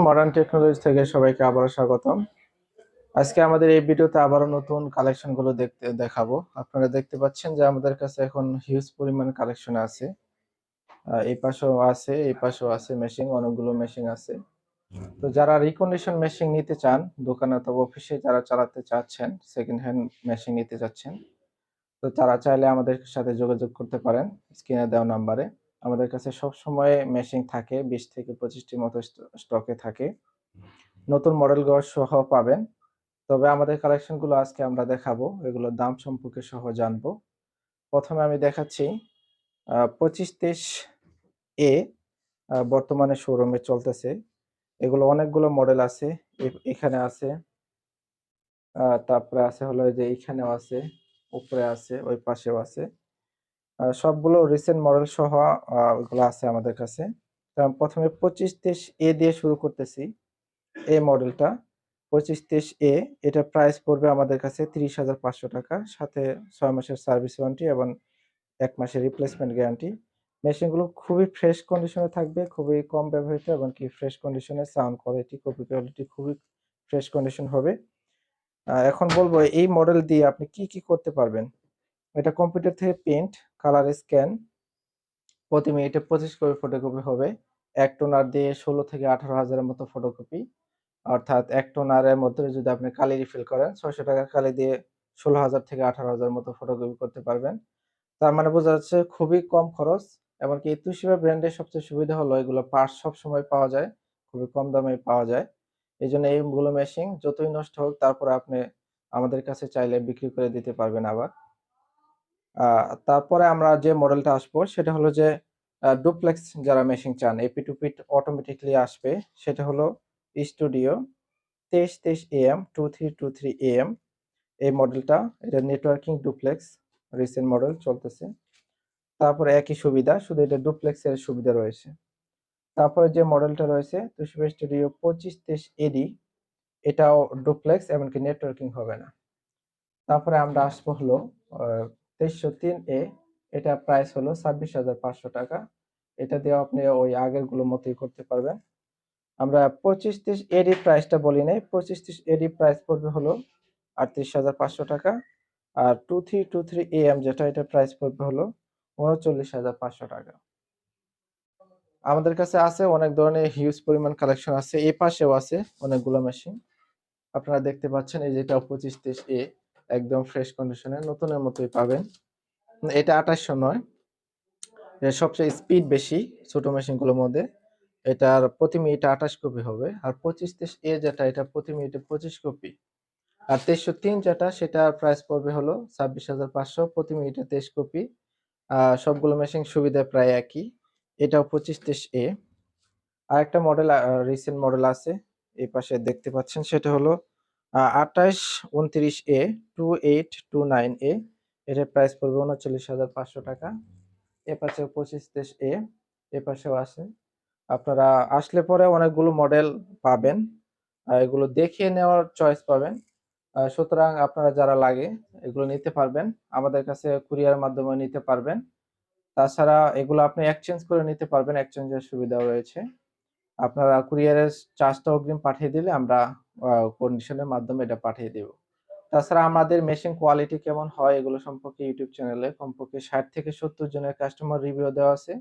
Modern technology থেকে সবাইকে আবারও স্বাগতম। আজকে আমাদের এই ভিডিওতে আবারও নতুন কালেকশন গুলো দেখাবো। আপনারা দেখতে পাচ্ছেন যে আমাদের কাছে এখন হিউজ পরিমাণ কালেকশন আছে। এই পাশেও আছে, এই পাশেও আছে মেশিন, অনেকগুলো মেশিন আছে। তো যারা রিকন্ডিশন মেশিন নিতে চান, দোকানে অথবা অফিসে যারা চালাতে চাচ্ছেন, সেকেন্ড হ্যান্ড মেশিন নিতে চাচ্ছেন, তো তারা চাইলে আমাদের সাথে যোগাযোগ করতে পারেন স্ক্রিনে দেওয়া নাম্বারে। আমাদের কাছে সব সময় মেশিন থাকে, 20 থেকে 25টি মতো স্টকে থাকে। নতুন মডেল সহ পাবেন। তবে আমাদের কালেকশন গুলো আজকে আমরা দেখাবো, এগুলোর দাম সম্পর্কে সহ জানবো। প্রথমে আমি দেখাচ্ছি 2530 এ বর্তমানে শোরুমে চলতেছে। এগুলো অনেকগুলো মডেল আছে। এখানে আছে, তারপরে আছে হলো যে এইখানেও আছে, উপরে আছে, ওই পাশেও আছে। সবগুলো রিসেন্ট মডেল সহ ওগুলো আছে আমাদের কাছে। কারণ প্রথমে 2530 এ দিয়ে শুরু করতেছি। এই মডেলটা 2530 এ, এটা প্রাইস পড়বে আমাদের কাছে 30,500 টাকা, সাথে 6 মাসের সার্ভিস ওয়ারেন্টি এবং 1 মাসের রিপ্লেসমেন্ট গ্যারান্টি। মেশিনগুলো খুবই ফ্রেশ কন্ডিশনে থাকবে, খুবই কম ব্যবহৃত এবং কি ফ্রেশ কন্ডিশনে, সাউন্ড কোয়ালিটি, কপি কোয়ালিটি খুবই ফ্রেশ কন্ডিশন হবে। এখন বলবো এই মডেল দিয়ে আপনি কি কি করতে পারবেন। এটা কম্পিউটার থেকে প্রিন্ট, কালার স্ক্যান, প্রতি মিনিটে 25 কপি ফটোকপি হবে। এক টোনার দিয়ে 16 থেকে 18,000-এর মতো ফটোকপি, অর্থাৎ এক টোনারের মধ্যে যদি আপনি কালি রিফিল করেন 600 টাকার কালি দিয়ে 16,000 থেকে 18,000 মতো ফটোকপি করতে পারবেন। তার মানে বোঝা যাচ্ছে খুবই কম খরচ। এমনকি এই তুশিবা ব্র্যান্ডের সবচেয়ে সুবিধা হলো এগুলো পার্টস সবসময় পাওয়া যায়, খুবই কম দামে পাওয়া যায়। এই জন্য এইগুলো মেশিন যতই নষ্ট হোক তারপরে আপনি আমাদের কাছে চাইলে বিক্রি করে দিতে পারবেন আবার। তারপরে আমরা যে মডেলটা আসবো সেটা হলো যে ডুপ্লেক্স যারা মেশিন চান, এপি টু পিট অটোমেটিকলি আসবে, সেটা হলো স্টুডিও 2323 AM 2323 AM। এই মডেলটা, এটা নেটওয়ার্কিং ডুপ্লেক্স, রিসেন্ট মডেল চলতেছে। তারপরে একই সুবিধা, শুধু এটা ডুপ্লেক্স এর সুবিধা রয়েছে। তারপরে যে মডেলটা রয়েছে তোশিবা স্টুডিও 2523 AD, এটাও ডুপ্লেক্স, এমনকি নেটওয়ার্কিং হবে না। তারপরে আমরা আসবো হলো 2303 এ, এটা প্রাইস হলো 26,500 টাকা। এটা দিয়ে আপনি ওই আগের গুলো মতোই করতে পারবেন। আমরা 2530 এডি প্রাইসটা বলি নাই। 2530 এডি প্রাইস পড়বে হলো 38,500 টাকা। আর 2323 AM যেটা, এটা প্রাইস পড়বে হলো 39,500 টাকা। আমাদের কাছে আছে অনেক ধরনের হিউজ পরিমাণ কালেকশন আছে। এই পাশেও আছে অনেকগুলো মেশিন। আপনারা দেখতে পাচ্ছেন এই যেটা 2530 এ, একদম ফ্রেশ কন্ডিশনে নতুনের মতোই পাবেন। এটা 2800 নয়, এর সবচেয়ে স্পিড বেশি ছোট মেশিনগুলোর মধ্যে। এটার প্রতি মিনিটে 28 কপি হবে। আর 2530 এ যেটা, এটা প্রতি মিনিটে 25 কপি। আর 2303 যেটা, সেটার প্রাইস পড়বে হলো 26,500, প্রতি মিনিটে 23 কপি। সবগুলো মেশিন সুবিধা প্রায় একই। এটাও 2530 এ। আর একটা মডেল, রিসেন্ট মডেল আছে, এই পাশে দেখতে পাচ্ছেন, সেটা হলো 2829 এ 2829 এ। এটার প্রাইস পড়বে 39,500 টাকা। এ পাশে 2530 এ, এ পাশেও আছে। আপনারা আসলে পরে অনেকগুলো মডেল পাবেন, এগুলো দেখে নেওয়ার চয়েস পাবেন। সুতরাং আপনারা যারা লাগে এগুলো নিতে পারবেন, আমাদের কাছে কুরিয়ার মাধ্যমে নিতে পারবেন। তাছাড়া এগুলো আপনি এক্সচেঞ্জ করে নিতে পারবেন, এক্সচেঞ্জের সুবিধাও রয়েছে। আপনারা কুরিয়ারের চার্জটা অগ্রিম পাঠিয়ে দিলে আমরা কন্ডিশনের মাধ্যমে এটা পাঠিয়ে দেব। তাছাড়া আমাদের মেশিন কোয়ালিটি কেমন হয় এগুলো সম্পর্কে ইউটিউব চ্যানেলে কমপক্ষে 60 থেকে 70 জনের কাস্টমার রিভিউ দেওয়া আছে।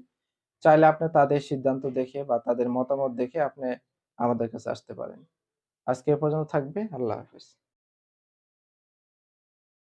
চাইলে আপনি তাদের সিদ্ধান্ত দেখে বা তাদের মতামত দেখে আপনি আমাদের কাছে আসতে পারেন। আজকে এ পর্যন্ত থাকবে। আল্লাহ হাফেজ।